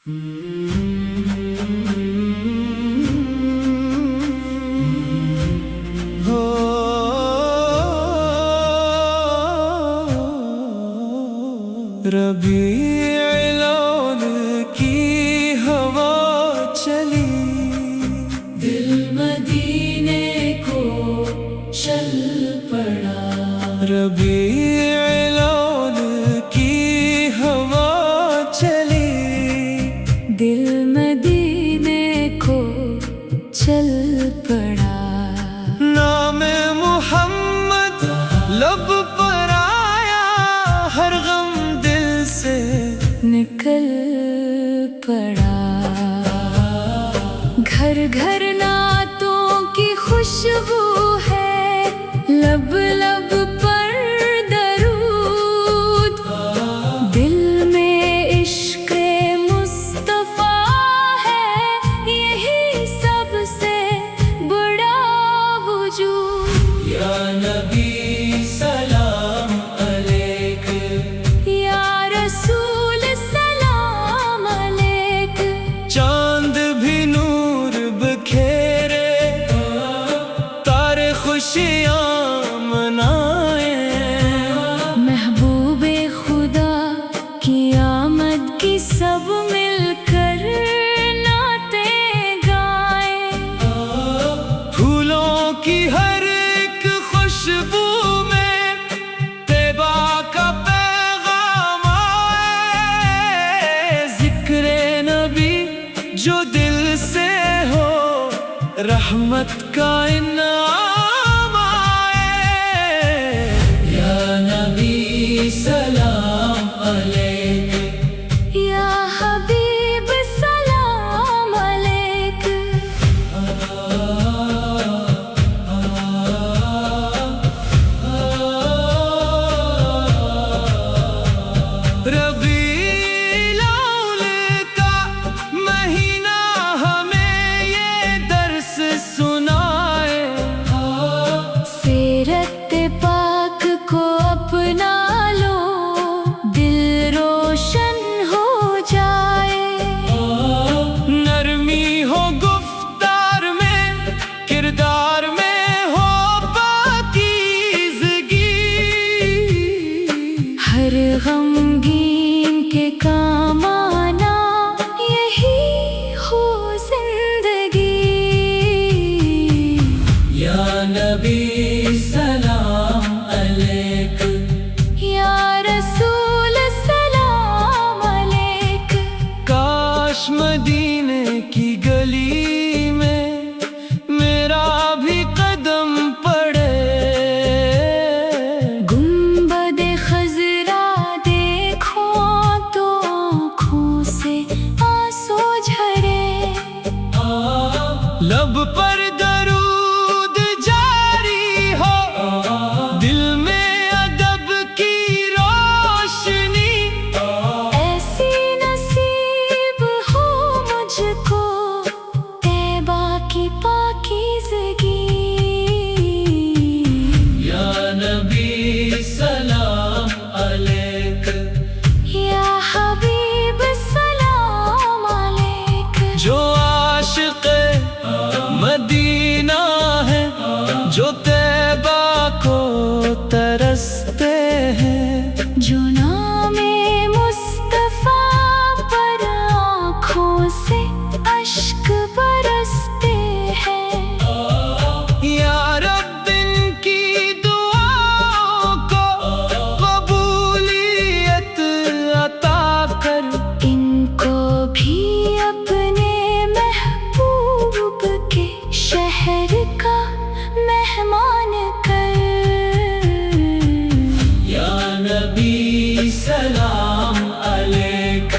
ربیع الاول کی ہوا چلی، دل مدینے کو چل پڑا۔ ربیع الاول کی ہوا چلی، دل مدینے کو چل پڑا۔ نام محمد لب پر آیا، ہر غم دل سے نکل پڑا۔ گھر گھر نعتوں کی خوشبو ہے، لب لب پر درود، دل میں عشق مصطفیٰ ہے، یہی سب سے بڑا وجود۔ یا نبی سلام علیک، یا رسول سلام علیک۔ چاند بھی نور بکھیرے، تارے خوشیاں منائیں، محبوب خدا کی آمد کی سب مل کر نعتیں گائیں۔ پھولوں کی ہر ایک خوشبو میں طیبہ کا پیغام آئے، ذکر نبی جو دل سے ہو، رحمت کا انعام آئے۔ یا نبی سلام علیک، یا حبیب سلام علیک۔ ربیع الاول کا مہینہ ہمیں یہ درس سنائے، سیرت پاک کو اپنا لو، دل روشن ہو جائے۔ نرمی ہو گفتار میں، کردار میں ہو پاکیزگی، ہر غمگین کے کام آنا یہی ہو زندگی۔ یا نبی سلام علیک، یا رسول سلام علیک۔ کاش مدینے کی گلی میں میرا بھی قدم پڑے، گنبد خضرا دیکھوں تو آنکھوں سے آنسو جھرے، لب پر درود جاری ہو، دل میں ادب کی روشنی، ایسی نصیب ہو مجھ کو طیبہ کی پاکیزگی۔ یا نبی سلام علیک، یا حبیب سلام علیک۔ جو عاشق مدینہ ہے، جو طیبہ کو ترستے ہیں، جو نام مصطفیٰ پر آنکھوں سے اشک برستے ہیں، یا رب ان کی دعاؤں کو قبولیت عطا کر، ان کو بھی اپنے محبوب کے شہر کا مہمان کر۔ یا نبی سلام علیک،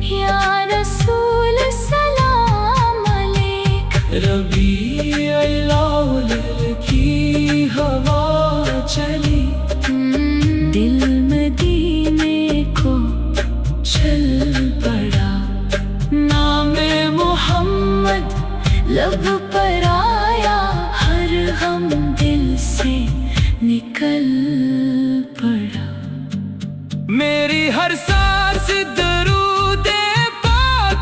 یا رسول سلام علیک۔ ربیع الاول کی ہوا چلی، دل مدینے کو چل پڑا۔ نام محمد لب پر آیا، ہر غم دل سے نکل پڑا۔ میری ہر سانس درود پاک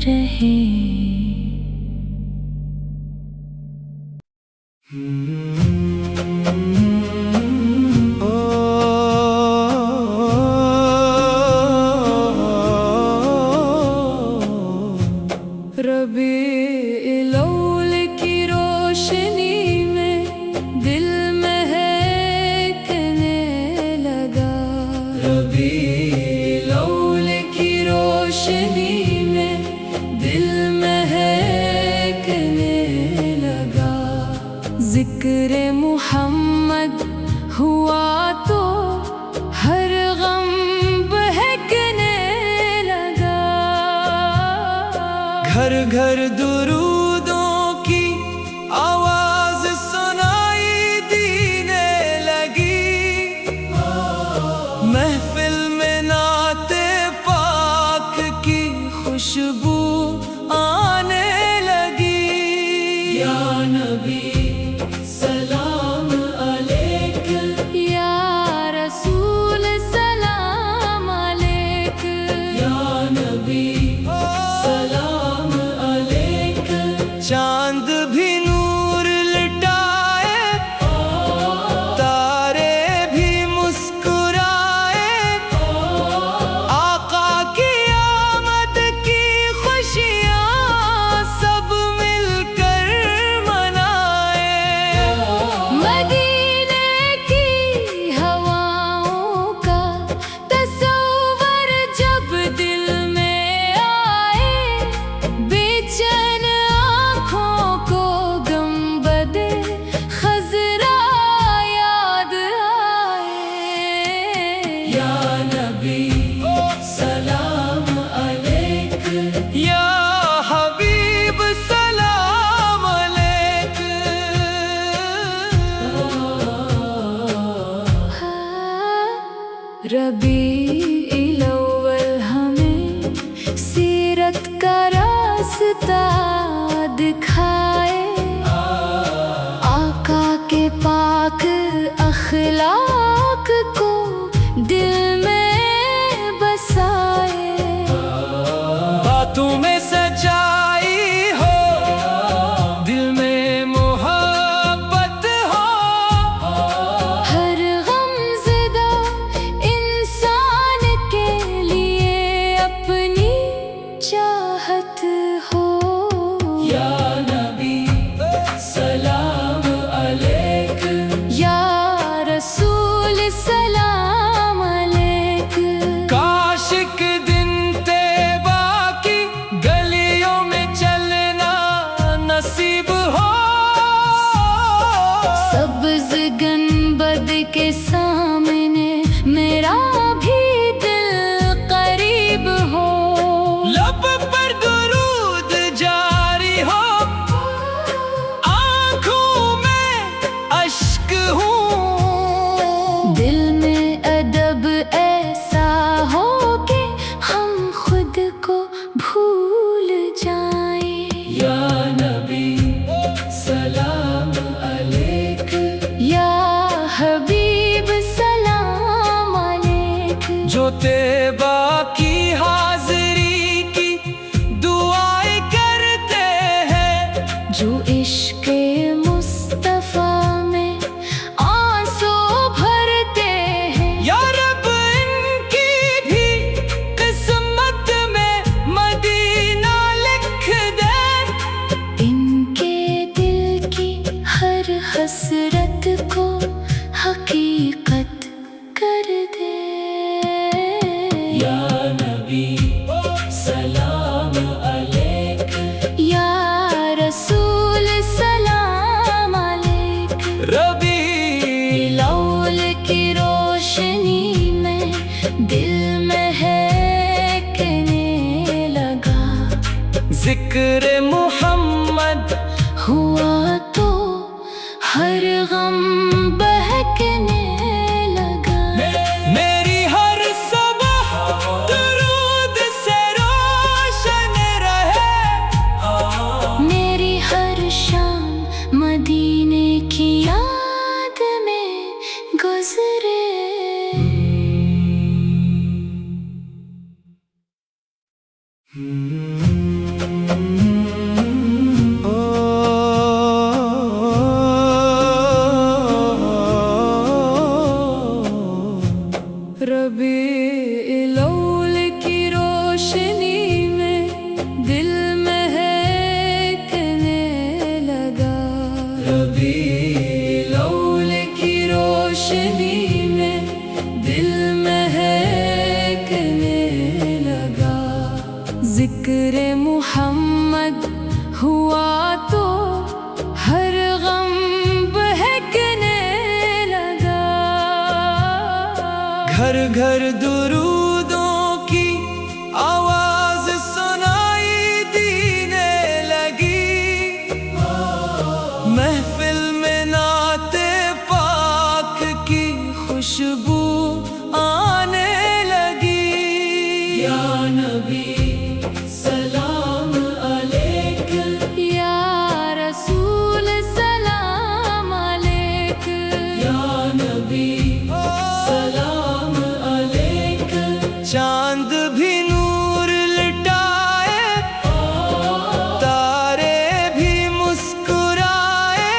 رہے. ربیع الاول کی روشنی میں دل مہکنے لگا. ربیع الاول کی روشنی میں دل مہکنے لگا. ذکر محمد ہوا تو ہر غم بہکنے لگا. گھر گھر درودوں کی آواز سنائی دینے لگی. محفل میں نعت پاک کی خوشبو آنے لگی. یا نبی سلام علیک، یا رسول سلام علیک، یا نبی سلام علیک. چاند بھی نور لٹائے، تارے بھی مسکرائے. آقا کی آمد کی خوشیاں سب مل کر منائے. مدینے کی ہواؤں کا تصور جب دل میں آئے، بے چین آنکھوں کو گنبد خضرا یاد آئے. یا نبی سلام علیک، یا حبیب سلام علیک. ربیع الاول ہمیں سیرت کا راستہ دکھائے. آقا کے پاک اخلاق کو دل میں بسائے. باتوں میں سچائی ہو، دل میں محبت ہو. ہر غم زدہ انسان کے لیے اپنی چاہت ہو. یا نبی سلام علیک، یا رسول سلام علیک. کاش کے دن طیبہ کی گلیوں میں چلنا نصیب ہو. سبز گنبد کے سامنے میرا بھی دل قریب ہو. لب پر درود جاری ہو، آنکھوں میں اشک ہوں. دل میں ادب ایسا ہو کہ ہم خود کو بھول جائیں. یا نبی سلام علیک، یا حبیب سلام علیک. جو طیبہ کی حاضری کی دعائیں کرتے ہیں. جو عشق مصطفیٰ میں آنسو بھرتے ہیں. یا رب ان کی بھی قسمت میں مدینہ لکھ دے. ان کے دل کی ہر حسرت کو حقیقت کر دے. یا نبی سلام علیک، یا رسول سلام علیک. ربیع الاول کی روشنی میں دل مہکنے لگا. ذکر محمد ہوا تو ہر غم بہکنے لگا. میری ہر صبح درود سے روشن رہے. میری ہر شام مدینے کی یاد میں گزرے. ہوا تو ہر غم بہکنے لگا. گھر گھر درودوں کی آواز سنائی دینے لگی. محفل میں نعت پاک کی خوشبو آنے لگی. یا نبی سلام علیک، یا رسول سلام علیک، یا نبی سلام علیک. چاند بھی نور لٹائے، تارے بھی مسکرائے.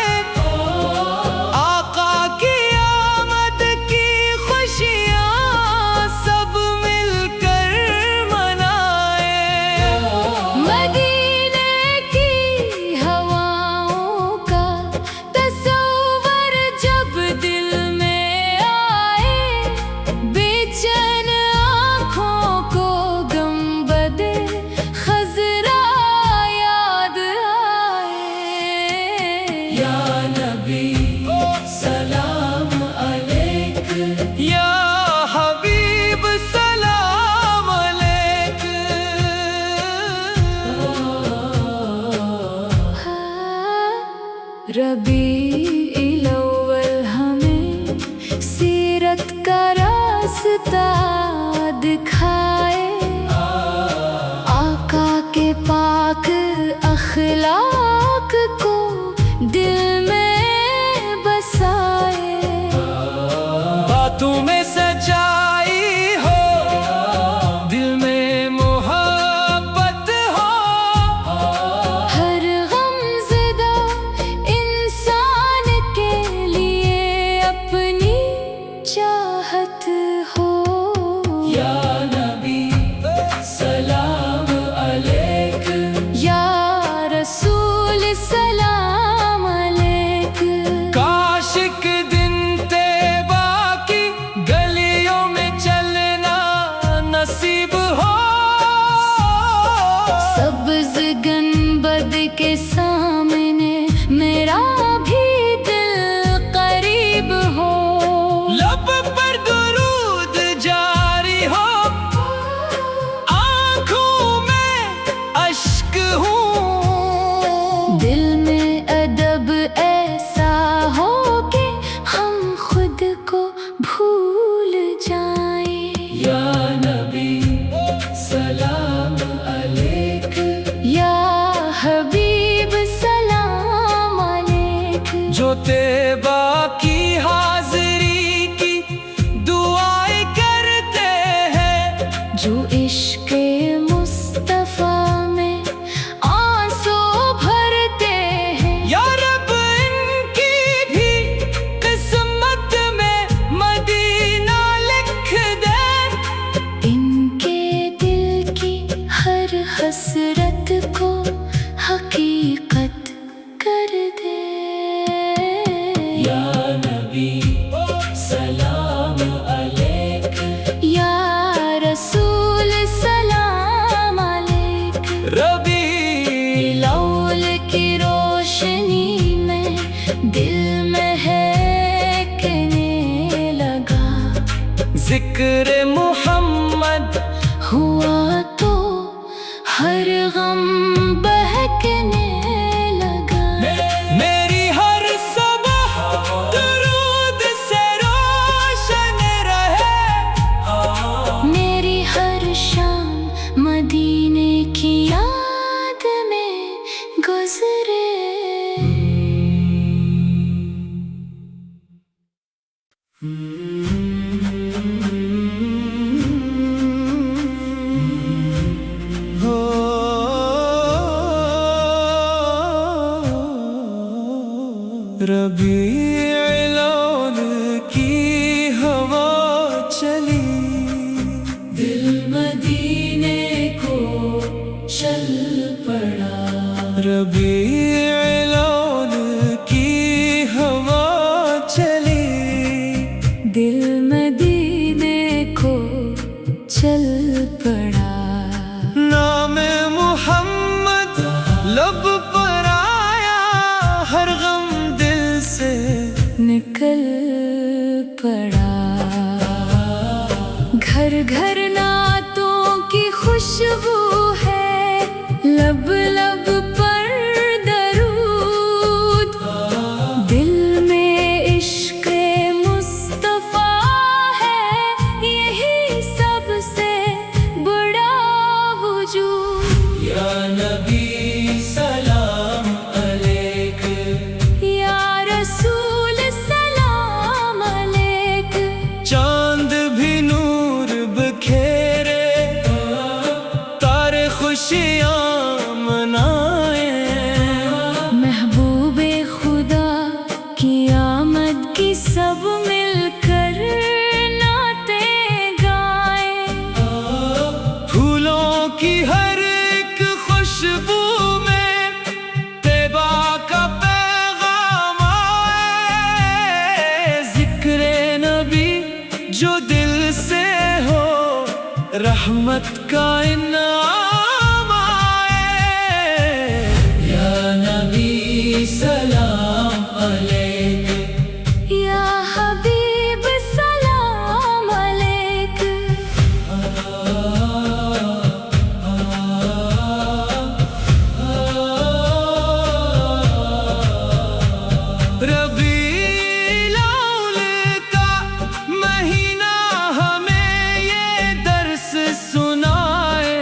آقا کی آمد کی خوشیاں سب مل کر منائے. مدینے کی ہواؤں کا تصور جب دل میں آئے، بے چین آنکھوں کو گنبد خضرا یاد آئے. یا نبی سلام علیک، یا حبیب سلام علیک. ربیع الاول ہمیں سیرت کا راستہ دکھائے. آقا کے پاک اخلاق کو دل میں بسائے. باتوں میں سچائی ہو، دل میں محبت ہو. ہر غم زدہ انسان کے لیے اپنی چاہت ہو. یا نبی سلام علیک، یا رسول سلام علیک. کاش ایک دن طیبہ کی گلیوں میں چلنا نصیب ہو. سبز گنبد کے سامنے میرا بھی دل قریب ہو. لب پر درود جاری ہو، آنکھوں میں اشک ہوں. دل میں ادب ایسا ہو کہ ہم خود کو بھول جائیں. یا نبی سلام علیک، یا حبیب سلام علیک. جو طیبہ کی حاضری کی دعائیں کرتے ہیں، جو عشق مصطفیٰ میں آنسو بھرتے ہیں. یا رب ان کی بھی قسمت میں مدینہ لکھ دے. ان کے دل کی ہر حسرت کو حقیقت کر دے. یا نبی سلام علیک، یا رسول سلام علیک. ربیع الاول کی روشنی میں دل مہکنے لگا. ذکر محمد ہوا تو ہر غم بہکنے لگا. میری ہر صبح درود سے روشن رہے. میری ہر شام مدینے کی یاد میں گزرے. ربیع الاول کی ہوا چلی، دل مدینے کو چل پڑا. ربیع الاول کی ہوا چلی، دل مدینے کو چل پڑا. نام محمد لب پر آیا ہر غم دل سے نکل پڑا، گھر گھر نعتوں کی خوشبو ہے، لب لب پر درود، دل میں عشق مصطفیٰ ہے، یہی سب سے بڑا وجود۔ یا نبی سلام علیک، یا رسول سلام علیک، چاند بھی نور بکھیرے، تارے خوشیاں منائیں، محبوب خدا کی آمد کی سب مل کر نعتیں گائیں، پھولوں کی ہر ایک خوشبو میں طیبہ کا پیغام آئے، ذکر نبی جو دل سے ہو، رحمت کا انعام آئے۔ یا نبی سلام علیک، یا حبیب سلام علیک، ربیع الاول کا مہینہ ہمیں یہ درس سنائے،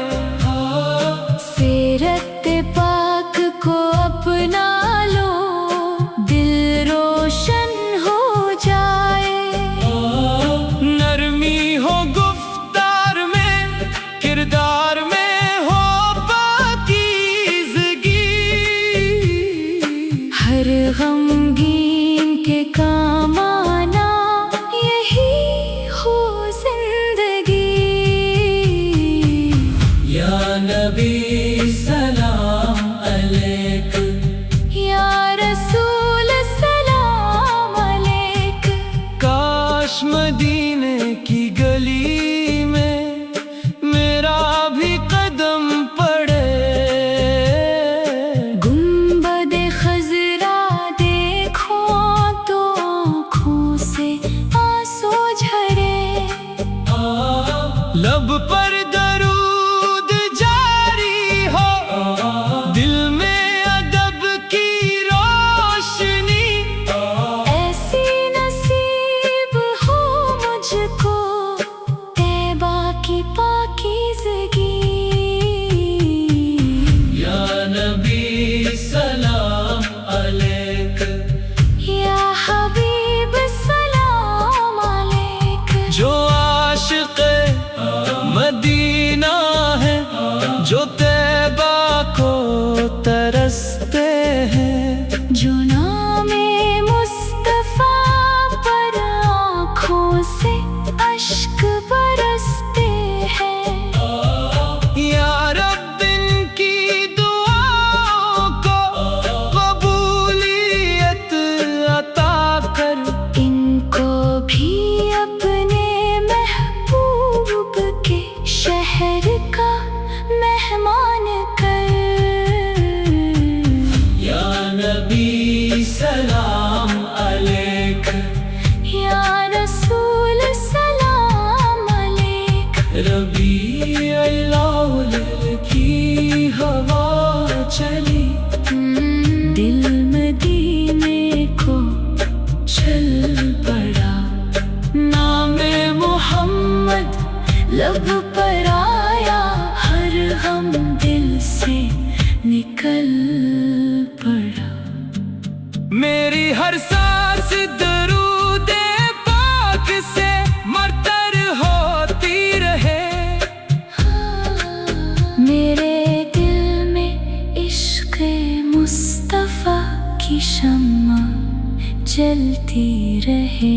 سیرت پاک کو اپنا لو، دل روشن ہو جائے، نرمی ہو گفتار میں، کردار میں ہو پاکیزگی، ہر غمگین کے کام آنا یہی ہو زندگی۔ یا نبی سلام علیک، یا رسول سلام علیک، کاش مدینے کی گلی میں میرا بھی قدم پڑے، گنبد خضرا دیکھو تو آنکھوں سے آنسو جھرے، لب پر درود جاری ہو، دل میں ادب کی روشنی، ایسی نصیب ہو مجھ کو طیبہ کی پاکیزگی۔ یا نبی سلام علیک، یا حبیب سلام علیک، جو عاشق مدینہ ہے، جو طیبہ کو ترستے ہیں، جو نام مصطفیٰ پر آنکھوں سے اشک برستے ہیں، یا رب ان کی دعاؤں کو قبولیت عطا کر، ان کو بھی اپنے محبوب کے شہر کا مہمان کر۔ یا نبی سلام علیک، یا رسول سلام علیک، ربیع الاول کی ہوا چلی، دل مدینے کو چل پڑا، نام محمد لب پر آیا ہر غم دل سے نکل پڑا، میری ہر سانس درود پاک سے مرتر ہوتی رہے، میرے دل میں عشق مصطفیٰ کی شمع جلتی رہے۔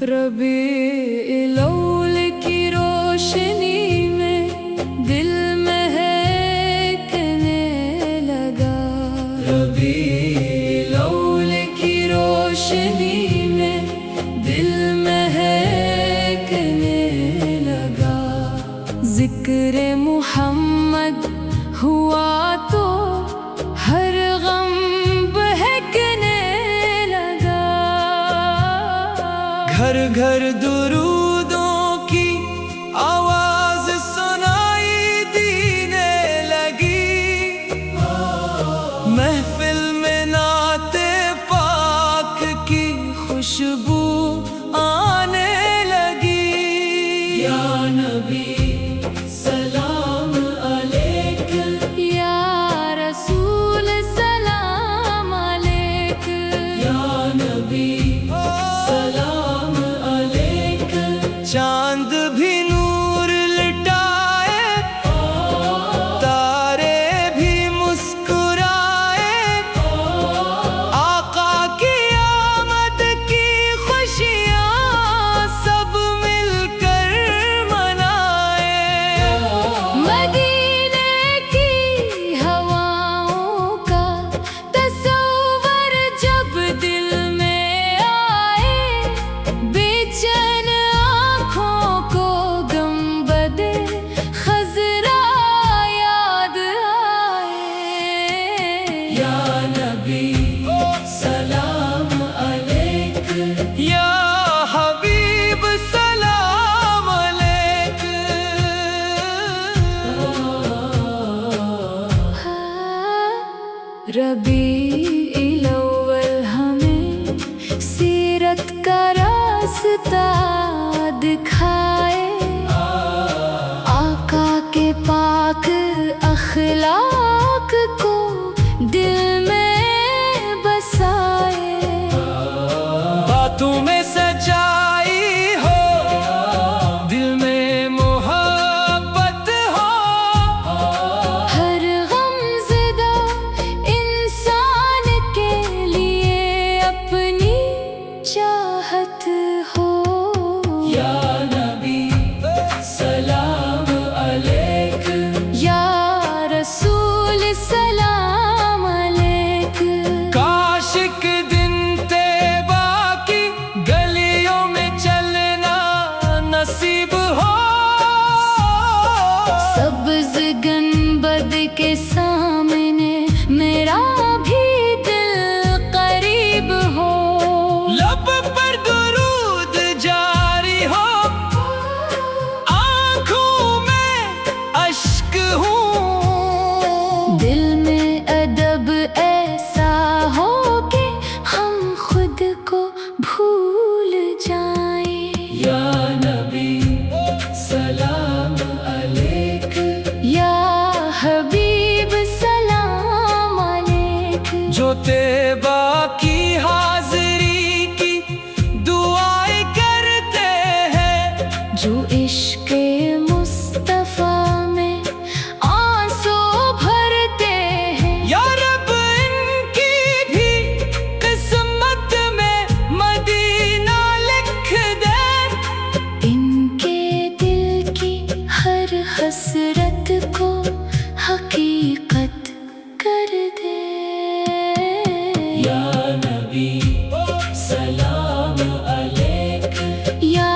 ربیع الاول کی روشنی میں دل مہکنے لگا، ربیع الاول کی روشنی میں دل مہکنے لگا، ذکر محمد ہوا تو ہر غم بہکنے لگا، گھر گھر درودوں کی آواز سنائی دینے لگی، محفل میں نعت پاک کی خوشبو آنے لگی۔ یا نبی سلام علیک، یا رسول سلام علیک، یا نبی سلام علیک، چاند بھی نور لٹائے، تارے بھی مسکرائے، آقا کی آمد کی خوشیاں سب مل کر منائے۔ مدینے کی ہواؤں کا تصور جب دل میں آئے، بے چین آنکھوں کو گنبد خضرا یاد آئے۔ یا نبی سلام علیک، یا حبیب سلام علیک، ربیع الاول ہمیں سیرت کا راستہ دکھائے، آقا کے پاک اخلاق کو دل میں بسائے۔ باتوں میں سچائی ہو، دل میں محبت ہو، ہر غم زدہ انسان کے لیے اپنی چاہت ہو۔ یا نبی سلام علیک، یا رسول سلام علیک، کاش کے دن طیبہ کی گلیوں میں چلنا نصیب ہو، سبز گنبد کے سامنے میرا بھی دل قریب ہو، لب پر درود جاری ہو، آنکھوں میں اشک ہوں، دل میں ادب ایسا ہو کہ ہم خود کو بھول جائیں۔ یا نبی سلام علیک، یا حبیب سلام علیک، جو طیبہ کی حاضری کی دعائیں کرتے ہیں، جو عشق مصطفیٰ میں آنسو بھرتے ہیں، یا رب ان کی بھی قسمت میں مدینہ لکھ دے، ان کے دل کی ہر حسرت کو حقیقت کر دے۔ یا نبی سلام علیک، یا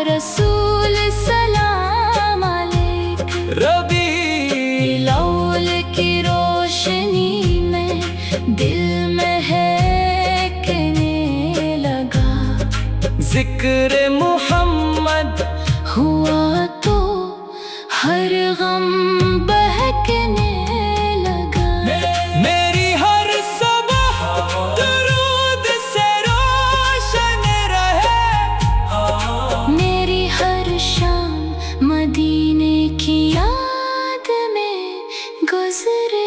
رسول سلام علیک، ربیع الاول کی روشنی میں دل مہکنے لگا، ذکر محمد ہوا تو ہر غم بہکنے لگا، میری ہر صبح درود سے روشن رہے، میری ہر شام مدینے کی یاد میں گزرے۔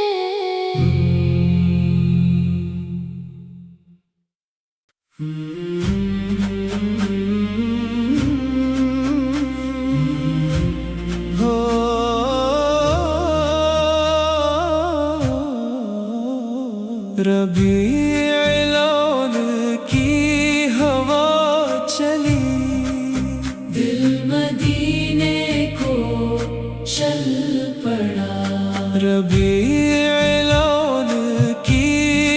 ربیع الاول کی ہوا چلی، دل مدینے کو چل پڑا، ربیع الاول کی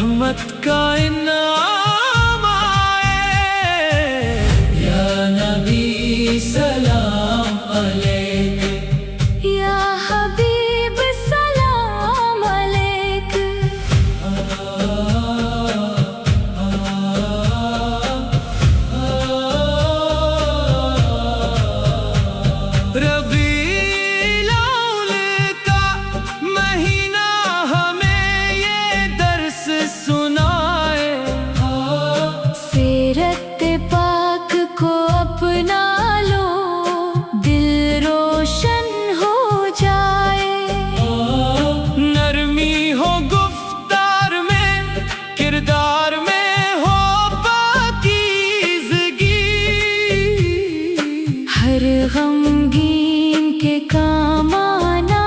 رحمت کا انعام آئے۔ یا نبی سلام علیک، یا حبیب سلام علیک، ربیع الاول کا مہینہ ہمیں یہ درس سنائے، سیرت پاک کو اپنا لو، دل روشن ہو جائے۔ نرمی ہو گفتار میں، کردار میں ہو پاکیزگی، ہر غمگین کے کام آنا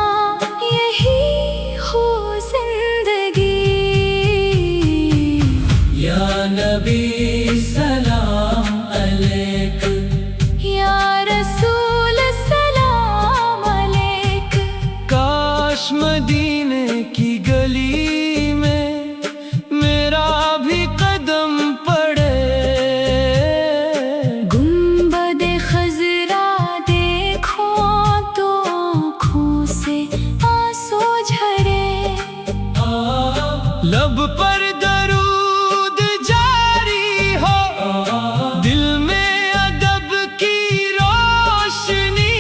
یہی ہو زندگی۔ یا نبی سلام علیک، یا رسول سلام علیک، کاش مدینے کی گلی میں میرا بھی قدم پڑے، گنبد خضرا دیکھو تو آنکھوں سے آنسو جھرے، لب پر درود جاری ہو، دل میں ادب کی روشنی،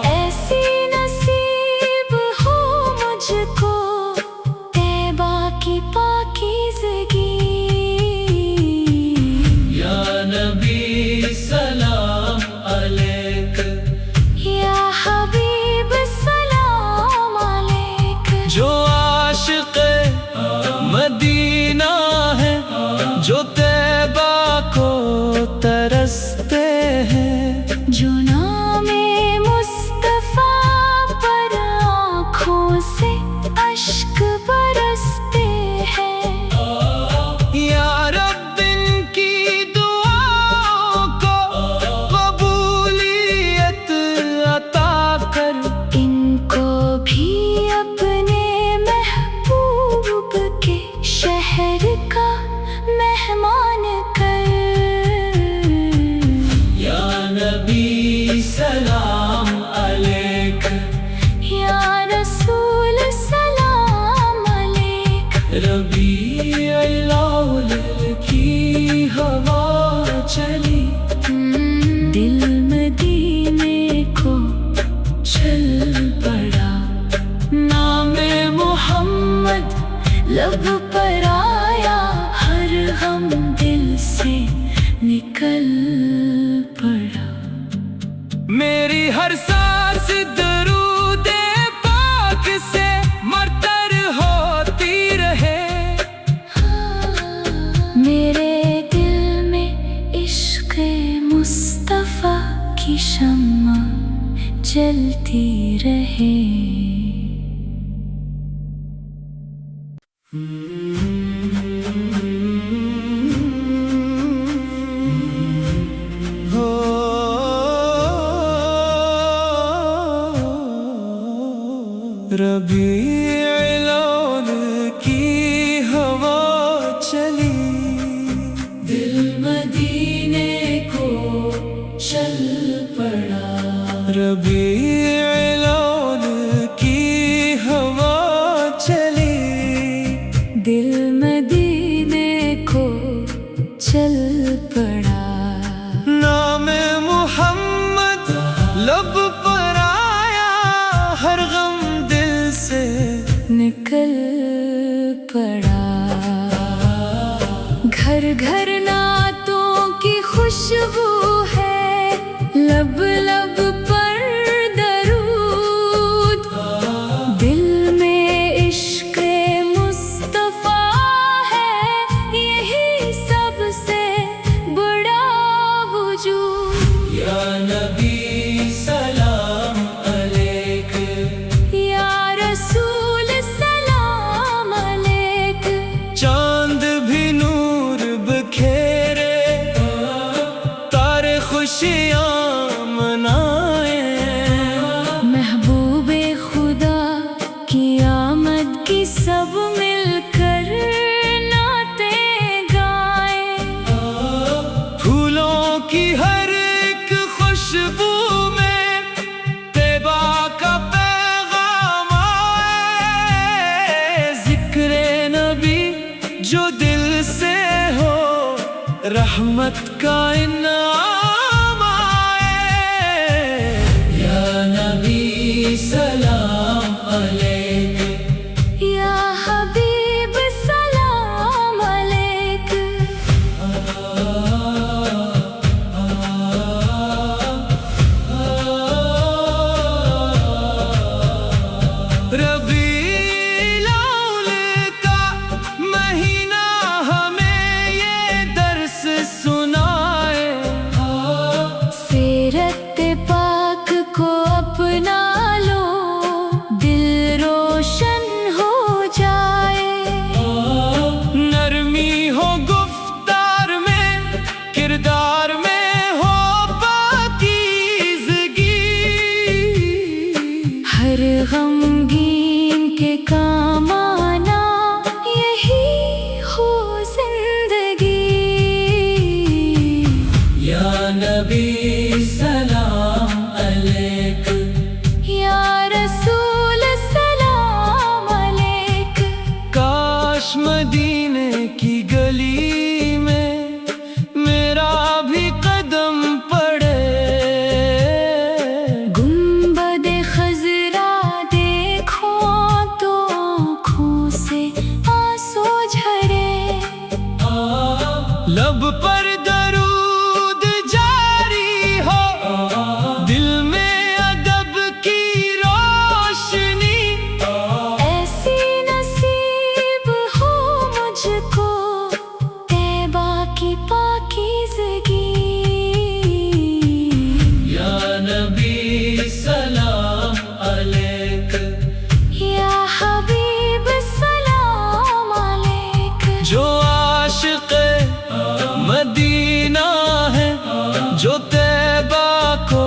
ایسی نصیب ہو مجھ کو طیبہ کی پاکیزگی۔ یا نبی سلام علیک، یا حبیب سلام علیک، جو عاشق مدینہ ہے، جو طیبہ کو ترستے ہیں، جو نام مصطفیٰ پر آنکھوں سے اشک برستے ہیں۔ یا رب ان کی دعاؤں کو قبولیت عطا کر، ان کو بھی اپنے محبوب کے شہر کا مہمان کر۔ یا نبی سلام علیک، یا رسول سلام علیک، ربیع الاول کی ہوا چلی، دل مدینے کو چل پڑا، نام محمد لب پر آیا، ہر غم دل سے نکل پڑا۔ میری ہر سانس درود پاک سے مرتر ہوتی رہے، میرے دل میں عشق مصطفیٰ کی شمع جلتی رہے۔ ربیع الاول کی ہوا چلی، دل مدینے کو چل پڑا، ربیع الاول کی ہوا چلی، دل مدینے کو چل پڑا، نام محمد لب پر آیا، ہر غم دل سے نکل پڑا۔ گھر گھر نعتوں کی خوشبو ہے، لب لب پر درود، دل میں عشق مصطفیٰ ہے، یہی سب سے بڑا وجود۔ یا نبی سلام علیک، یا رسول سلام علیک، چاند بھی نور بکھیرے، تارے خوشیاں منائیں، محبوب خدا کی آمد کی سب مل کر رحمت کا انعام آئے۔ یا نبی سلام علیک، یا حبیب سلام علیک، ربیع الاول کا مہینہ ہمیں یہ درس سنائے، سیرت پاک کو اپنا لو، دل روشن ہو جائے، نرمی ہو گفتار میں، کردار میں ہو پاکیزگی، ہر غمگین کے کام آنا یہی ہو زندگی۔ یا نبی سلام علیک، یا رسول سلام علیک، کاش مدینے کی گلی میں میرا بھی قدم پڑے، گنبد خضرا دیکھو تو آنکھوں سے آنسو جھرے، لب پر درود جاری ہو، دل میں ادب کی روشنی، ایسی نصیب ہو مجھ کو طیبہ کی پاکیزگی۔ یا نبی سلام علیک، یا حبیب سلام علیک، جو عاشق مدینہ ہے، جو طیبہ کو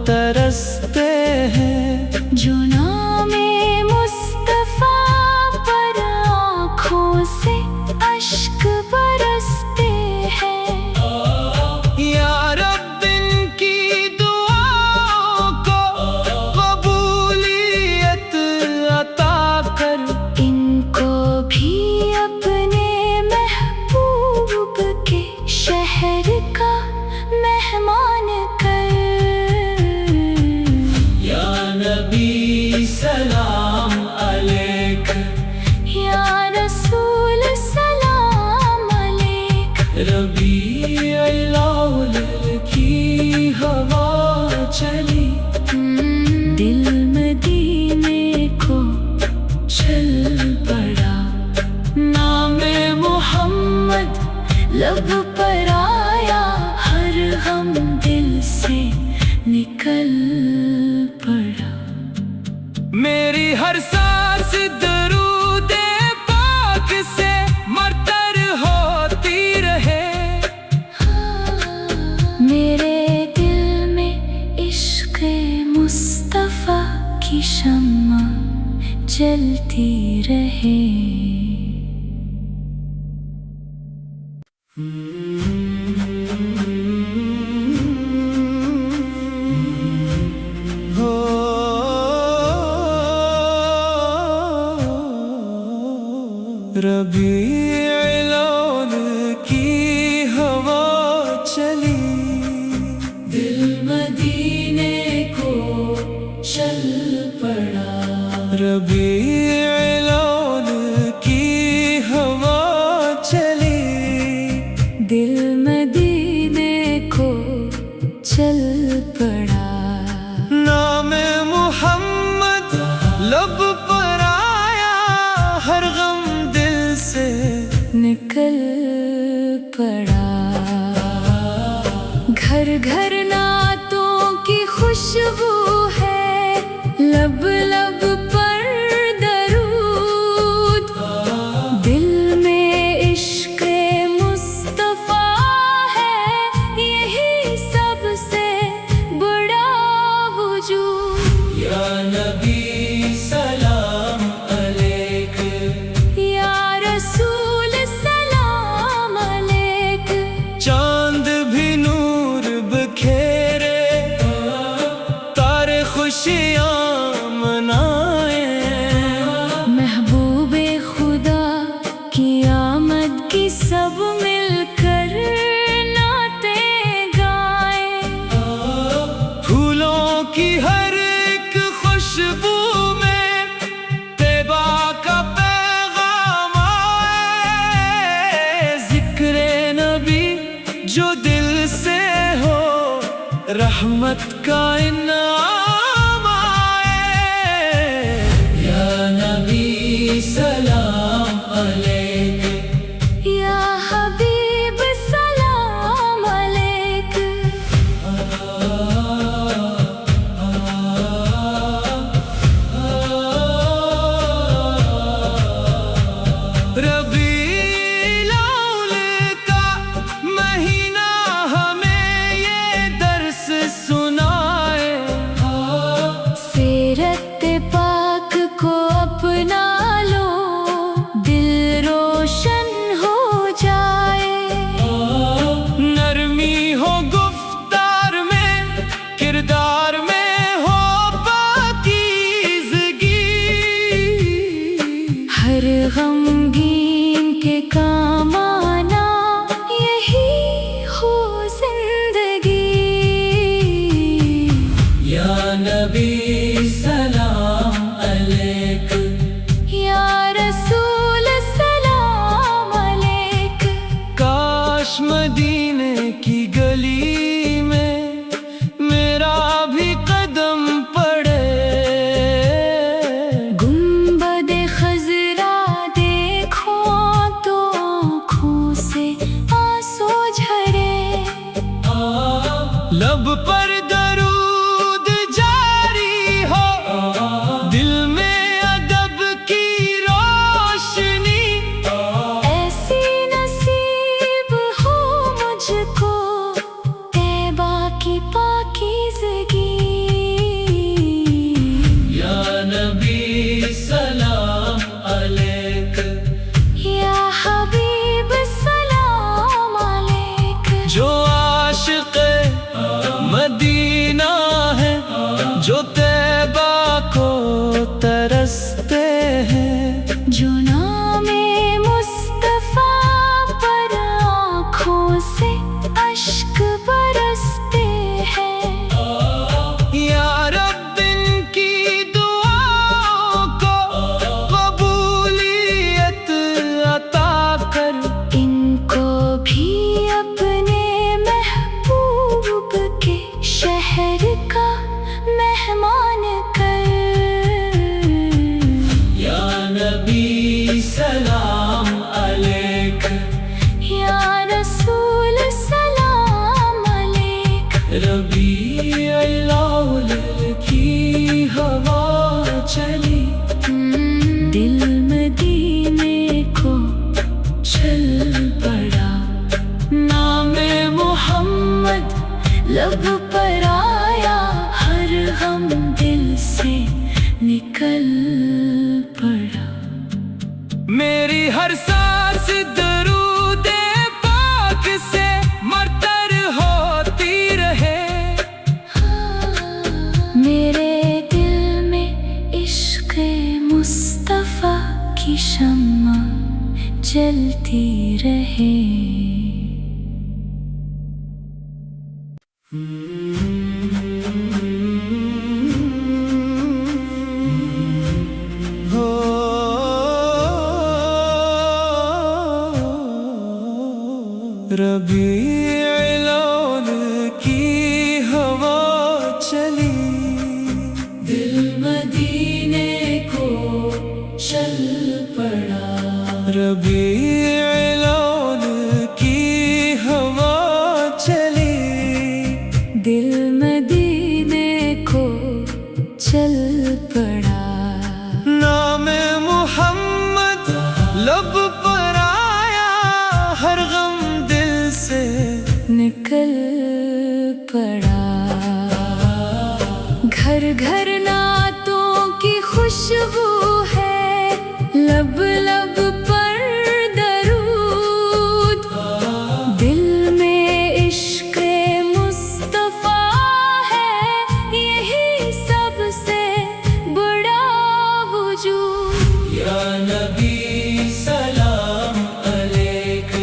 ترستے ہیں، جو نام مصطفیٰ پر آنکھوں سے اشک برستے ہیں، یا رب ان کی دعاؤں کو قبولیت عطا کر، ان کو بھی اپنے محبوب کے شہر کا مہمان کر۔ یا نبی سلام علیک، یا رسول سلام علیک، ربیع الاول کی ہوا چلی، دل مدینے کو چل پڑا، نام محمد لب پر آیا، ہر غم دل سے نکل پڑا، میری ہر سانس درود پاک سے مرتر ہوتی رہے، میرے دل میں عشق مصطفیٰ کی شمع جلتی رہے۔ ربیع الاول کی ہوا چلی، دل مدینے کو چل پڑا، ربیع الاول کی ہوا چلی، دل مدینے کو چل پڑا، نام محمد لب پر آیا، ہر غم دل سے نکل پڑا، گھر گھر نعتوں کی خوشبو ہے، لب لب پر درود، دل میں عشق مصطفیٰ ہے، یہی سب سے بڑا وجود۔ یا نبی سلام علیک، یا رسول سلام علیک، چاند بھی نور بکھیرے، تارے خوشیاں منائیں، محبوب خدا کی آمد کی سب مل کر رحمت کا انعام آئے یا نبی سلام علیک یا حبیب سلام علیک ربیع الاول کا مہینہ ہمیں یہ درس سنائے سیرت پاک کو اپنا لو دل روشن ہو جائے نرمی ہو گفتار میں کردار میں ہو پاکیزگی ہر غمگین کے کام آنا یہی ہو زندگی یا نبی سلام علیک یا رسول سلام علیک کاش مدینے کی گلی میں میرا بھی قدم پڑے گنبد خضرا دیکھو تو آنکھوں سے آنسو جھرے لب پر درود جاری ہو دل میں ادب کی روشنی ایسی نصیب ہو مجھ کو طیبہ کی پاکیزگی یا نبی سلام علیک یا حبیب سلام علیک جو عاشق مدینہ ہے جو طیبہ کو ترستے ہیں جو نام مصطفیٰ پر آنکھوں سے اشک برستے ہیں یا رب ان کی دعاؤں کو قبولیت عطا کر ان کو بھی اپنے محبوب کے شہر کا مہمان کر یا نبی سلام علیک یا رسول سلام علیک ربیع الاول کی ہوا چلی دل مدینے کو چل پڑا نام محمد لب پر آیا ہر غم دل سے نکل پڑا میری ہر سانس درود پاک سے مرتر ہوتی رہے میرے دل میں عشق مصطفیٰ کی شمع جلتی رہے ربیع الاول کی ہوا چلی دل مدینے کو چل پڑا ربیع الاول کی ہوا چلی دل مدینے کو چل پڑا نام محمد لب پر آیا ہر غم دل سے نکل پڑا گھر گھر نعتوں کی خوشبو ہے لب لب پر درود دل میں عشق مصطفیٰ ہے یہی سب سے بڑا وجود یا نبی سلام علیک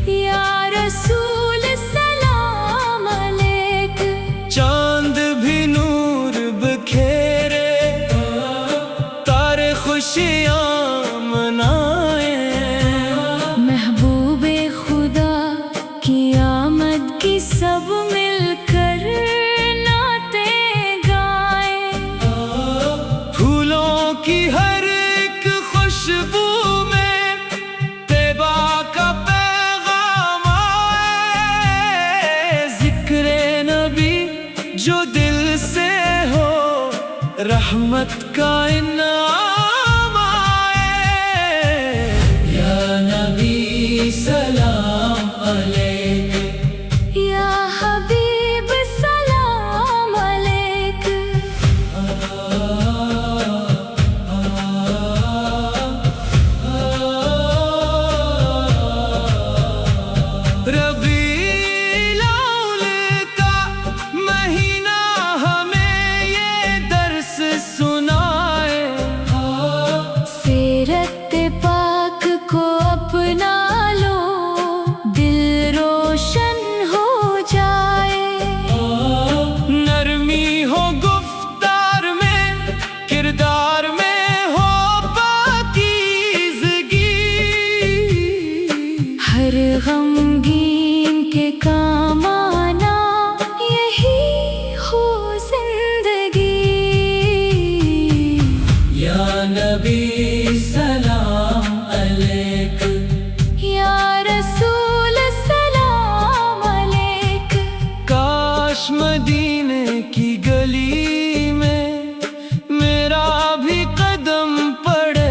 یا رسول سلام علیک چاند بھی نور بکھیرے رحمت کا انعام آئے یا نبی سلام علیک یا حبیب سلام علیک ربیع الاول کا مہینہ ہمیں یہ درس سنائے سیرت پاک کو اپنا لو دل روشن ہو جائے نرمی ہو گفتار میں کردار میں ہو پاکیزگی ہر غمگین کے کام آنا یہی ہو زندگی یا نبی سلام علیک یا رسول سلام علیک کاش مدینے کی گلی میں میرا بھی قدم پڑے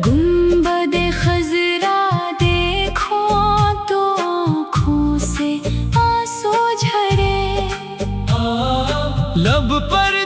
گنبد خضرا دیکھو تو آنکھوں سے آنسو جھرے لب پر